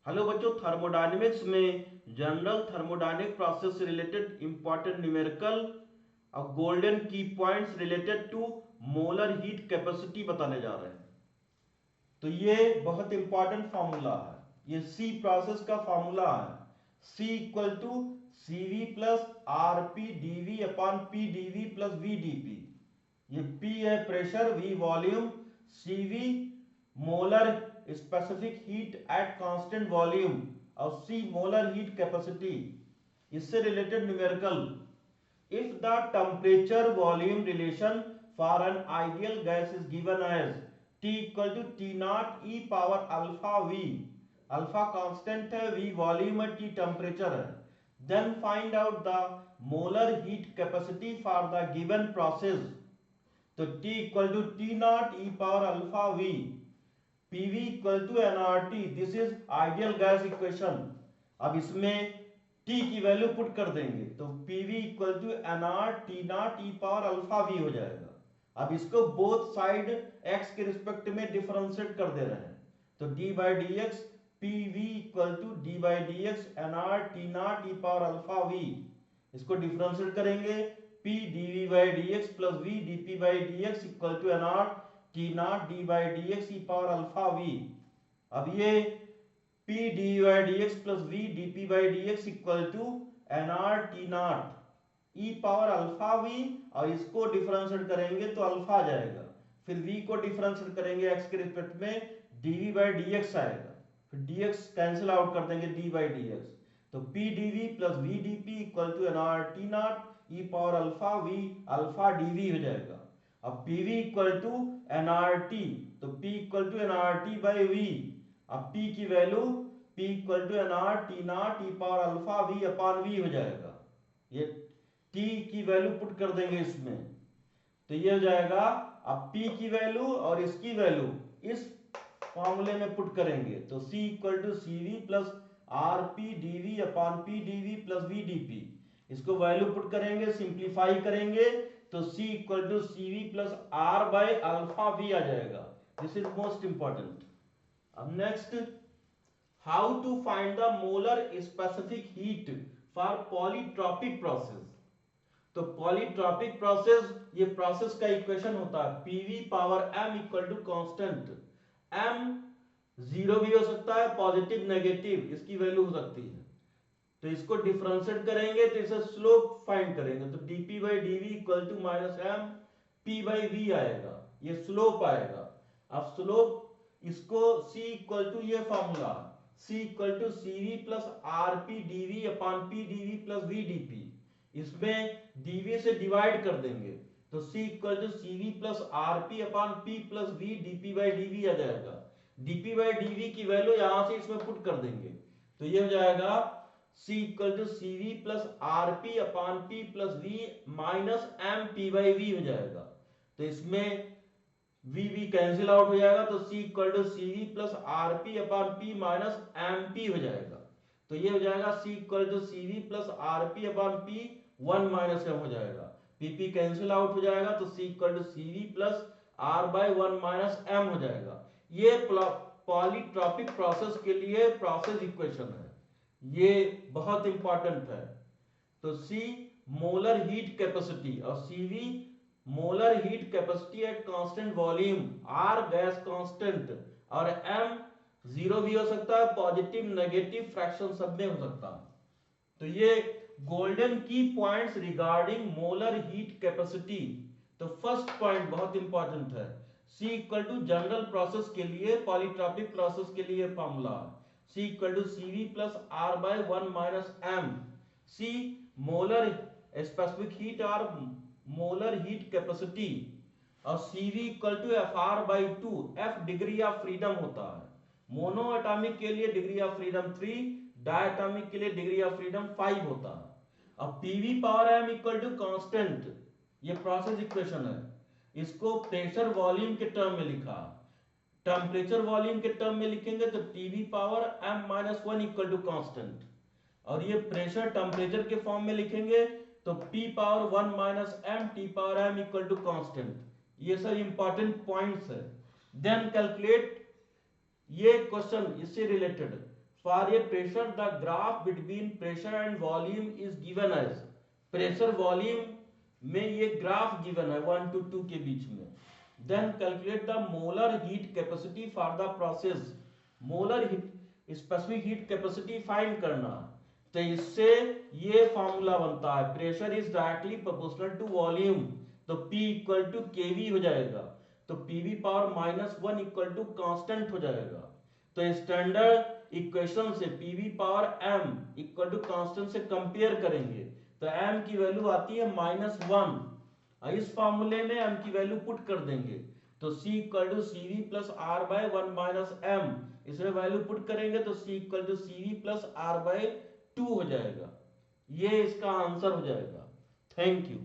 Hello बच्चों, thermodynamics में general thermodynamic process से रिलेटेड इंपॉर्टेंट न्यूमेरिकल और golden key points related to molar heat capacity बताने जा रहे हैं। तो ये बहुत इंपॉर्टेंट फॉर्मूला है, ये सी प्रोसेस का फॉर्मूला है। C equal to C V plus R P D V upon P D V plus V D P. ये P है pressure, V volume, CV molar specific heat at constant volume और C molar heat capacity. इससे related numerical, if the temperature volume relation for an ideal gas is given as T equal to T naught e power alpha V। Alpha constant है, V volume है, T temperature है। Then find out the molar heat capacity for the given process. तो T equal to T naught e power alpha V, PV equal to nRT। This is ideal gas equation. अब इसमें T की value put कर देंगे तो PV equal to nR T naught e power alpha V हो जाएगा। अब इसको बोथ साइड x के रिस्पेक्ट में डिफरेंशिएट कर दे रहे हैं तो d by d x PV equal to d by d x nR T naught e power alpha V। इसको डिफरेंशिएट करेंगे P dv by dx plus V dp by dx equal to nr t naught d by dx e power alpha v। अब ये P dv by dx plus V dp by dx equal to nr t naught e power alpha v, और इसको differentiate करेंगे तो alpha आ जाएगा। फिर v को differentiate करेंगे x के रिस्पेक्ट में, dv by dx आएगा। फिर dx कैंसिल आउट कर देंगे d by dx, तो P dv plus V dp equal to nr t naught e power alpha V alpha dV हो जाएगा। अब पीवी इक्वल टू एनआरटी, तो P equal to nRT by V. अब P की value P equal to nR T naught e power alpha V upon V हो जाएगा। ये T की वैल्यू पुट कर देंगे इसमें तो ये हो जाएगा। अब P की वैल्यू और इसकी वैल्यू इस फॉर्मूले में पुट करेंगे तो C equal to C V plus R P D V upon P D V plus V D P. इसको वैल्यू पुट करेंगे, सिंप्लीफाई करेंगे तो C equal to C V plus R by alpha V आ जाएगा। This is most important. अब next, how to find the molar specific heat for polytropic process. तो polytropic process, ये process का equation होता है PV power m equal to constant. m zero भी हो सकता है, पॉजिटिव नेगेटिव इसकी वैल्यू हो सकती है। तो इसको डिफरेंशिएट करेंगे तो इसे स्लोप फाइंड करेंगे तो dp by dv equal to minus M p by v आएगा, ये स्लोप आएगा। अब स्लोप इसको c इक्वल टू ये formula c equal to C V plus R P D V upon P D V plus V D P, इसमें dv से divide कर देंगे तो c equal to C V plus R P upon P plus V DP by DV आ जाएगा। dp by dv की value यहां से इसमें पुट कर देंगे तो ये हो जाएगा C equal to C V plus R P upon P plus V minus M P by V हो जाएगा। तो इसमें V कैंसिल आउट हो जाएगा तो C equal to C V plus R P upon P minus M P हो जाएगा। तो ये हो जाएगा C equal to C V plus R P upon P one minus M हो जाएगा। पी कैंसिल आउट हो जाएगा तो C equal to C V plus R by one minus M हो जाएगा। ये पॉलीट्रॉपिक प्रोसेस के लिए प्रोसेस इक्वेशन है, ये बहुत इंपॉर्टेंट है। तो C मोलर हीट कैपेसिटी और CV molar heat capacity eight constant volume, R gas constant और M जीरो भी हो सकता है, पॉजिटिव नेगेटिव फ्रैक्शन सब में हो सकता है। तो ये golden key points regarding molar heat capacity. तो फर्स्ट पॉइंट बहुत इंपॉर्टेंट है, C equal to general process के लिए, पॉलीट्रॉपिक प्रोसेस के लिए formula C equal to C V plus R by one minus M. C molar specific heat और molar heat capacity, और CV equal to F R by two. F degree of freedom होता है, mono atomic के लिए degree of freedom 3, diatomic के लिए degree of freedom 5 होता है। अब PV power m equal to constant, ये प्रोसेस इक्वेशन है, इसको प्रेशर वॉल्यूम के टर्म में लिखा, टेम्परेचर वॉल्यूम के टर्म में लिखेंगे तो T V power m minus one equal to constant, और ये प्रेशर टेम्परेचर के फॉर्म में लिखेंगे तो P power one minus M T power m equal to constant. ये सब इंपॉर्टेंट पॉइंट्स है। देन कैलकुलेट, ये क्वेश्चन इससे related, for a pressure the graph between pressure and volume is given as, pressure volume में ये graph given है 1 to 2 के बीच में। Then calculate the molar heat capacity for the process, molar heat specific heat capacity find करना। तो इससे ये फॉर्मूला बनता है, pressure is directly proportional to volume, तो P इक्वल टू केवी हो जाएगा, तो P V power -1 equal to constant हो जाएगा। तो स्टैंडर्ड इक्वेशन से P V power m equal to constant से कंपेयर करेंगे तो m की वैल्यू आती है -1। इस फॉर्मूले में m की वैल्यू पुट कर देंगे तो C equal to CV plus R by 1 minus m, इसमें वैल्यू पुट करेंगे तो C equal to CV plus R by 2 हो जाएगा। ये इसका आंसर हो जाएगा। Thank you.